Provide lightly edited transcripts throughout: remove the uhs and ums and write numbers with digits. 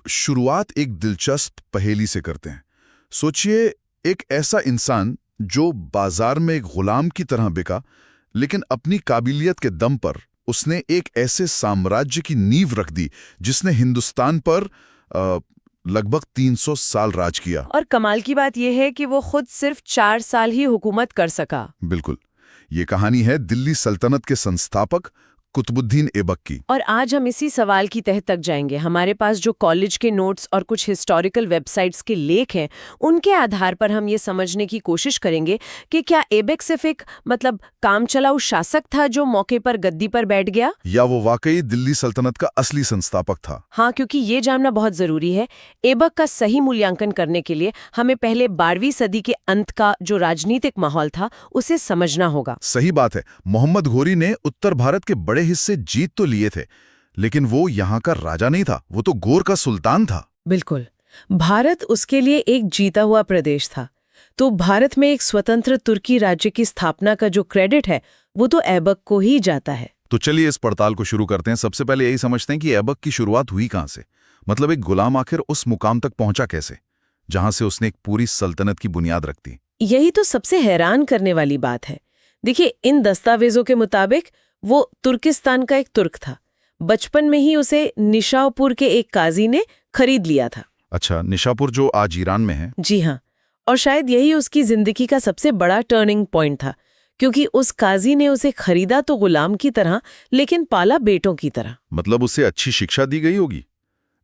शुरुआत एक दिलचस्प पहेली से करते हैं। सोचिए, एक ऐसा इंसान जो बाजार में एक गुलाम की तरह बिका, लेकिन अपनी काबिलियत के दम पर उसने एक ऐसे साम्राज्य की नींव रख दी जिसने हिंदुस्तान पर लगभग 300 साल राज किया। और कमाल की बात यह है कि वो खुद सिर्फ 4 साल ही हुकूमत कर सका। बिल्कुल, ये कहानी है दिल्ली सल्तनत के संस्थापक कुतुबुद्दीन ऐबक की। और आज हम इसी सवाल की तह तक जाएंगे। हमारे पास जो कॉलेज के नोट्स और कुछ हिस्टोरिकल वेबसाइट्स के लेख हैं, उनके आधार पर हम ये समझने की कोशिश करेंगे कि क्या ऐबक सिर्फ एक कामचलाऊ शासक था जो मौके पर गद्दी पर बैठ गया, या वो वाकई दिल्ली सल्तनत का असली संस्थापक था। हाँ, क्योंकि ये जानना बहुत जरूरी है। ऐबक का सही मूल्यांकन करने के लिए हमें पहले 12वीं सदी के अंत का जो राजनीतिक माहौल था उसे समझना होगा। सही बात है। मोहम्मद घोरी ने उत्तर भारत के बड़े हिस्से जीत तो लिए थे, लेकिन वो यहाँ का राजा नहीं था, वो तो गोर का सुल्तान था। बिल्कुल, भारत उसके लिए एक जीता हुआ प्रदेश था। तो भारत में एक स्वतंत्र तुर्की राज्य की स्थापना का जो क्रेडिट है वो तो ऐबक को ही जाता है। तो चलिए इस पड़ताल को शुरू करते हैं। सबसे पहले यही समझते हैं कि ऐबक की शुरुआत हुई कहाँ से। मतलब एक गुलाम आखिर उस मुकाम तक पहुंचा कैसे जहां से उसने एक पूरी सल्तनत की बुनियाद रख दी। यही तो सबसे हैरान करने वाली बात है। देखिए, इन दस्तावेजों के मुताबिक वो तुर्किस्तान का एक तुर्क था। बचपन में ही उसे निशापुर के एक काजी ने खरीद लिया था। अच्छा, निशापुर जो आज ईरान में है। जी हाँ, और शायद यही उसकी जिंदगी का सबसे बड़ा टर्निंग पॉइंट था, क्योंकि उस काजी ने उसे खरीदा तो गुलाम की तरह, लेकिन पाला बेटों की तरह। मतलब उसे अच्छी शिक्षा दी गई होगी।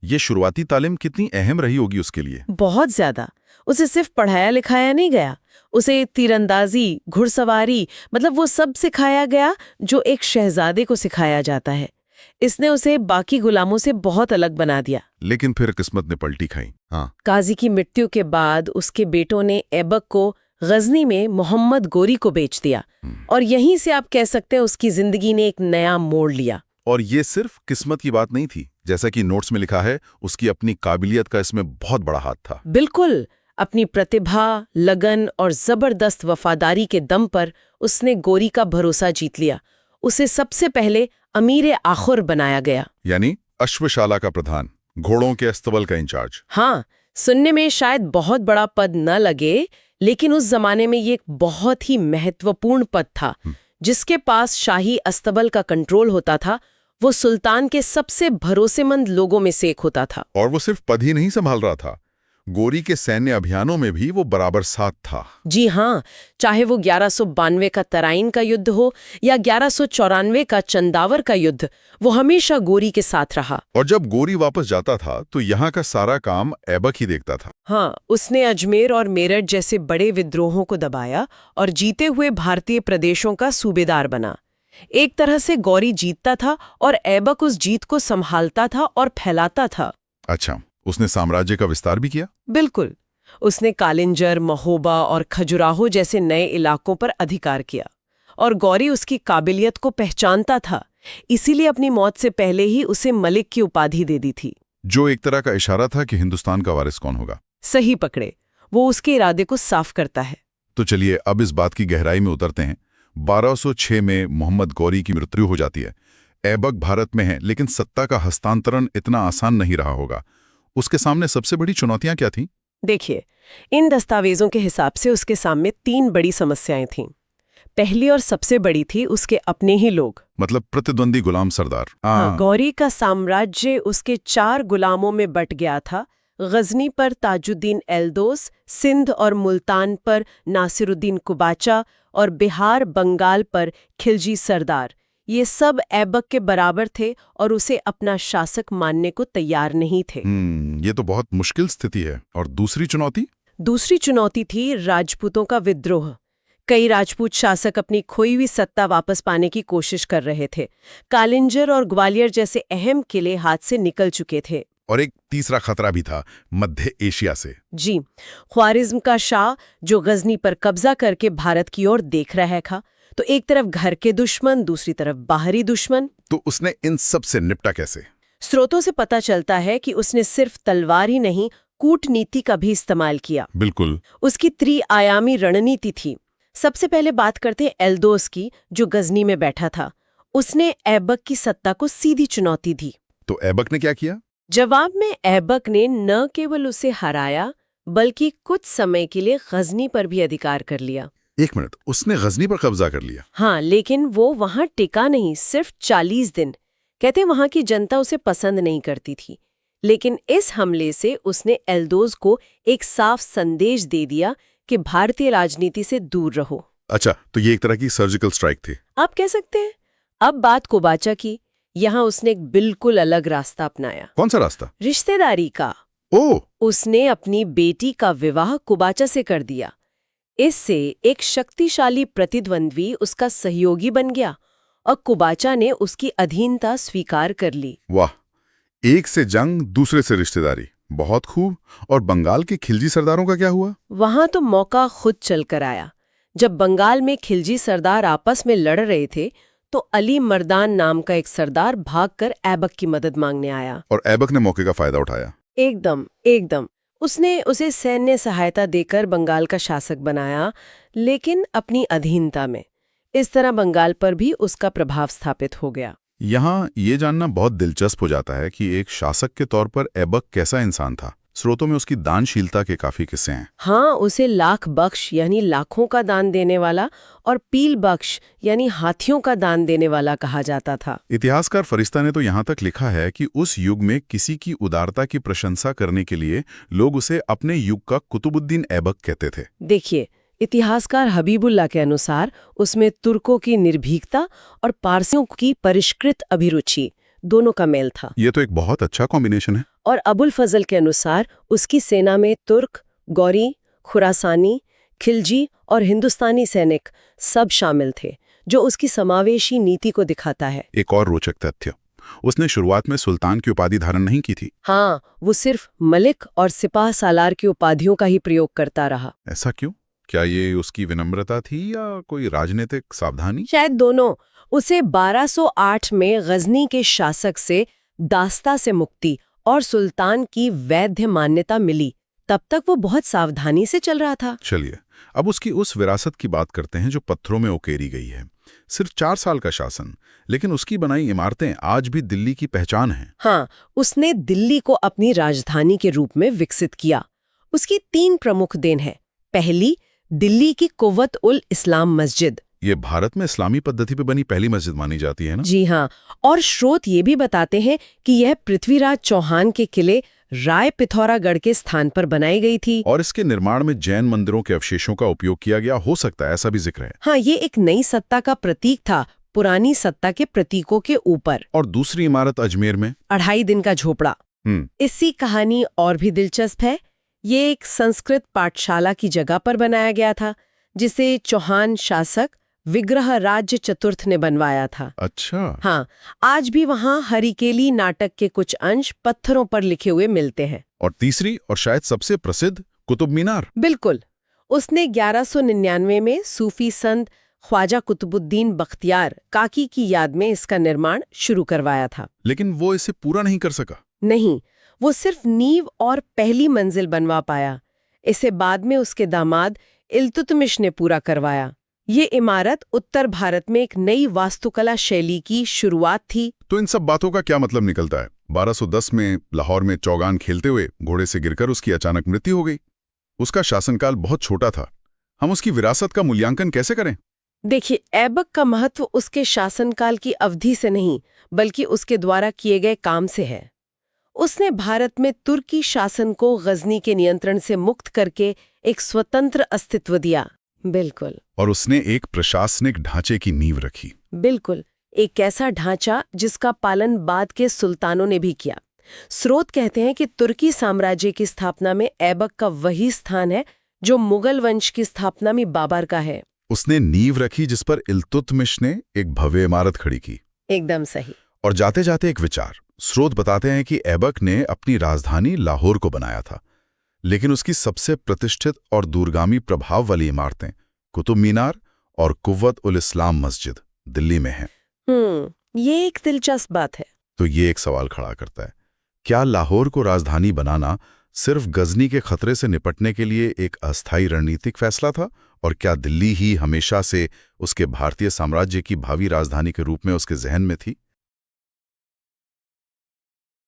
ये शुरुआती तालीम कितनी अहम रही होगी उसके लिए। बहुत ज्यादा। उसे सिर्फ पढ़ाया लिखाया नहीं गया, उसे तीरंदाजी, घुड़सवारी, मतलब वो सब सिखाया गया जो एक शहजादे को सिखाया जाता है। इसने उसे बाकी गुलामों से बहुत अलग बना दिया। लेकिन फिर किस्मत ने पलटी खाई। हाँ, काजी की मृत्यु के बाद उसके बेटों ने ऐबक को गजनी में मोहम्मद गोरी को बेच दिया, और यहीं से आप कह सकते हैं उसकी जिंदगी ने एक नया मोड़ लिया। और ये सिर्फ किस्मत की बात नहीं थी, जैसा कि नोट्स में लिखा है, उसकी अपनी काबिलियत का इसमें बहुत बड़ा हाथ था। बिल्कुल, अपनी प्रतिभा, लगन और जबरदस्त वफादारी के दम पर उसने गोरी का भरोसा जीत लिया। उसे सबसे पहले अमीर आखुर बनाया गया, यानी अश्वशाला का प्रधान, घोड़ों के अस्तबल का इंचार्ज। हाँ, सुनने में शायद बहुत बड़ा पद न लगे, लेकिन उस जमाने में ये एक बहुत ही महत्वपूर्ण पद था। जिसके पास शाही अस्तबल का कंट्रोल होता था, वो सुल्तान के सबसे भरोसेमंद लोगों में से एक होता था। और वो सिर्फ पद ही नहीं संभाल रहा था, गोरी के सैन्य अभियानों में भी वो बराबर साथ था। जी हाँ, चाहे वो 1192 का तराइन का युद्ध हो या 1194 का चंदावर का युद्ध, वो हमेशा गोरी के साथ रहा। और जब गोरी वापस जाता था तो यहाँ का सारा काम ऐबक ही देखता था। हाँ, उसने अजमेर और मेरठ जैसे बड़े विद्रोहों को दबाया और जीते हुए भारतीय प्रदेशों का सूबेदार बना। एक तरह से गौरी जीतता था और ऐबक उस जीत को संभालता था और फैलाता था। अच्छा, उसने साम्राज्य का विस्तार भी किया। बिल्कुल, उसने कालिंजर, महोबा और खजुराहो जैसे नए इलाकों पर अधिकार किया, और गौरी उसकी काबिलियत को पहचानता था, इसीलिए अपनी मौत से पहले ही उसे मलिक की उपाधि दे दी थी। जो एक तरह का इशारा था कि हिंदुस्तान का वारिस कौन होगा। सही पकड़े, वो उसके इरादे को साफ करता है। तो चलिए अब इस बात की गहराई में उतरते हैं। 1206 में मोहम्मद गौरी की मृत्यु हो जाती है। ऐबक भारत में है, लेकिन सत्ता का हस्तांतरण इतना आसान नहीं रहा होगा। उसके सामने सबसे बड़ी चुनौतियां क्या थीं? देखिए, इन दस्तावेजों के हिसाब से उसके सामने 3 बड़ी समस्याएं थीं। पहली और सबसे बड़ी थी उसके अपने ही लोग, मतलब प्रतिद्वंदी गुलाम सरदार। हाँ, गौरी का साम्राज्य उसके 4 गुलामों में बट गया था। गजनी पर ताजुद्दीन एल्दोस, सिंध और मुल्तान पर नासिरुद्दीन कुबाचा और बिहार बंगाल पर खिलजी सरदार। ये सब ऐबक के बराबर थे और उसे अपना शासक मानने को तैयार नहीं थे। ये तो बहुत मुश्किल स्थिति है। और दूसरी चुनौती? दूसरी चुनौती थी राजपूतों का विद्रोह। कई राजपूत शासक अपनी खोई हुई सत्ता वापस पाने की कोशिश कर रहे थे। कालिंजर और ग्वालियर जैसे अहम किले हाथ से निकल चुके थे। और एक तीसरा खतरा भी था, मध्य एशिया से। जी, ख्वारिज्म का शाह जो गजनी पर कब्जा करके भारत की ओर देख रहा था। तो एक तरफ घर के दुश्मन, दूसरी तरफ बाहरी दुश्मन। तो उसने इन सब से निपटा कैसे? स्रोतों से पता चलता है कि उसने सिर्फ तलवार ही नहीं, कूटनीति का भी इस्तेमाल किया। बिल्कुल, उसकी त्रिआयामी रणनीति थी। सबसे पहले बात करते हैं एल्दोस की, जो गजनी में बैठा था। उसने ऐबक की सत्ता को सीधी चुनौती दी। तो ऐबक ने क्या किया? जवाब में ऐबक ने न केवल उसे हराया बल्कि कुछ समय के लिए गजनी पर भी अधिकार कर लिया। एक मिनट, उसने गजनी पर कब्जा कर लिया? हाँ, लेकिन वो वहां टिका नहीं, सिर्फ 40 दिन। कहते वहां की जनता उसे पसंद नहीं करती थी, लेकिन इस हमले से उसने एल्दोज को एक साफ संदेश दे दिया कि भारतीय राजनीति से दूर रहो। अच्छा, तो ये एक तरह की सर्जिकल स्ट्राइक थी? आप कह सकते हैं। अब बात कुबाचा की। यहाँ उसने एक बिल्कुल अलग रास्ता अपनाया। कौन सा रास्ता? रिश्तेदारी का। ओह! उसने अपनी बेटी का विवाह कुबाचा से कर दिया। इससे एक शक्तिशाली प्रतिद्वंद्वी उसका सहयोगी बन गया और कुबाचा ने उसकी अधीनता स्वीकार कर ली। वाह, एक से जंग, दूसरे से रिश्तेदारी, बहुत खूब। और बंगाल के खिलजी सरदारों का क्या हुआ? वहां तो मौका खुद चल कर आया। जब बंगाल में खिलजी सरदार आपस में लड़ रहे थे तो अली मर्दान नाम का एक सरदार भागकर ऐबक की मदद मांगने आया। और ऐबक ने मौके का फायदा उठाया? एकदम। उसने उसे सैन्य सहायता देकर बंगाल का शासक बनाया, लेकिन अपनी अधीनता में। इस तरह बंगाल पर भी उसका प्रभाव स्थापित हो गया। यहाँ ये जानना बहुत दिलचस्प हो जाता है कि एक शासक के तौर पर ऐबक कैसा इंसान था। स्रोतों में उसकी दानशीलता के काफी किस्से हैं। हाँ, उसे लाख बख्श यानी लाखों का दान देने वाला और पील बख्श यानी हाथियों का दान देने वाला कहा जाता था। इतिहासकार फरिश्ता ने तो यहाँ तक लिखा है कि उस युग में किसी की उदारता की प्रशंसा करने के लिए लोग उसे अपने युग का कुतुबुद्दीन ऐबक कहते थे। देखिए, इतिहासकार हबीबुल्लाह के अनुसार उसमें तुर्कों की निर्भीकता और पारसियों की परिष्कृत अभिरुचि दोनों का मेल था। ये तो एक बहुत अच्छा कॉम्बिनेशन है। और अबुल फजल के अनुसार उसकी सेना में तुर्क, गौरी, खुरासानी, खिलजी और हिंदुस्तानी सैनिक सब शामिल थे, जो उसकी समावेशी नीति को दिखाता है। एक और रोचक तथ्य, उसने शुरुआत में सुल्तान की उपाधि धारण नहीं की थी। हाँ, वो सिर्फ मलिक और सिपाह सालार की उपाधियों का ही प्रयोग करता रहा। ऐसा क्यों? क्या ये उसकी विनम्रता थी या कोई राजनीतिक सावधानी? शायद दोनों। उसे 1208 में गजनी के शासक से दास्ता से मुक्ति और सुल्तान की वैध मान्यता मिली। तब तक वो बहुत सावधानी से चल रहा था। चलिए, अब उसकी उस विरासत की बात करते हैं जो पत्थरों में उकेरी गई है। सिर्फ 4 साल का शासन, लेकिन उसकी बनाई इमारतें आज भी दिल्ली की पहचान हैं। हाँ, उसने दिल्ली को अपनी राजधानी के रूप में विकसित किया। उसकी 3 प्रमुख देन है। पहली, दिल्ली की कुव्वत उल इस्लाम मस्जिद। ये भारत में इस्लामी पद्धति पे बनी पहली मस्जिद मानी जाती है ना? जी हाँ, और स्रोत ये भी बताते हैं कि यह पृथ्वीराज चौहान के किले राय पिथौरागढ़ के स्थान पर बनाई गई थी। और इसके निर्माण में जैन मंदिरों के अवशेषों का उपयोग किया गया हो सकता है, ऐसा भी जिक्र है। हाँ, ये एक नई सत्ता का प्रतीक था, पुरानी सत्ता के प्रतीकों के ऊपर। और दूसरी इमारत अजमेर में 2.5 दिन का झोपड़ा। इसकी कहानी और भी दिलचस्प है। ये एक संस्कृत पाठशाला की जगह पर बनाया गया था, जिसे चौहान शासक विग्रह राज्य चतुर्थ ने बनवाया था। अच्छा। हाँ, आज भी वहाँ हरिकेली नाटक के कुछ अंश पत्थरों पर लिखे हुए मिलते हैं। और तीसरी और शायद सबसे प्रसिद्ध, कुतुब मीनार। बिल्कुल। उसने 1199 में सूफी संत ख्वाजा कुतुबुद्दीन बख्तियार काकी की याद में इसका निर्माण शुरू करवाया था। लेकिन वो इसे पूरा नहीं कर सका। नहीं, वो सिर्फ नींव और पहली मंजिल बनवा पाया। इसे बाद में उसके दामाद इल्तुतमिश ने पूरा करवाया। ये इमारत उत्तर भारत में एक नई वास्तुकला शैली की शुरुआत थी। तो इन सब बातों का क्या मतलब निकलता है? 1210 में लाहौर में चौगान खेलते हुए घोड़े से गिरकर उसकी अचानक मृत्यु हो गई। उसका शासनकाल बहुत छोटा था। हम उसकी विरासत का मूल्यांकन कैसे करें? देखिए, ऐबक का महत्व उसके शासनकाल की अवधि से नहीं, बल्कि उसके द्वारा किए गए काम से है। उसने भारत में तुर्की शासन को गजनी के नियंत्रण से मुक्त करके एक स्वतंत्र अस्तित्व दिया। बिल्कुल। और उसने एक प्रशासनिक ढांचे की नींव रखी। बिल्कुल, एक ऐसा ढांचा जिसका पालन बाद के सुल्तानों ने भी किया। स्रोत कहते हैं कि तुर्की साम्राज्य की स्थापना में ऐबक का वही स्थान है जो मुगल वंश की स्थापना में बाबर का है। उसने नींव रखी जिस पर इल्तुतमिश ने एक भव्य इमारत खड़ी की। एकदम सही। और जाते जाते एक विचार। स्रोत बताते हैं कि ऐबक ने अपनी राजधानी लाहौर को बनाया था, लेकिन उसकी सबसे प्रतिष्ठित और दूरगामी प्रभाव वाली इमारतें कुतुब मीनार और कुव्वत उल इस्लाम मस्जिद दिल्ली में हैं। ये एक दिलचस्प बात है। तो ये एक सवाल खड़ा करता है, क्या लाहौर को राजधानी बनाना सिर्फ गजनी के खतरे से निपटने के लिए एक अस्थायी रणनीतिक फैसला था, और क्या दिल्ली ही हमेशा से उसके भारतीय साम्राज्य की भावी राजधानी के रूप में उसके जहन में थी?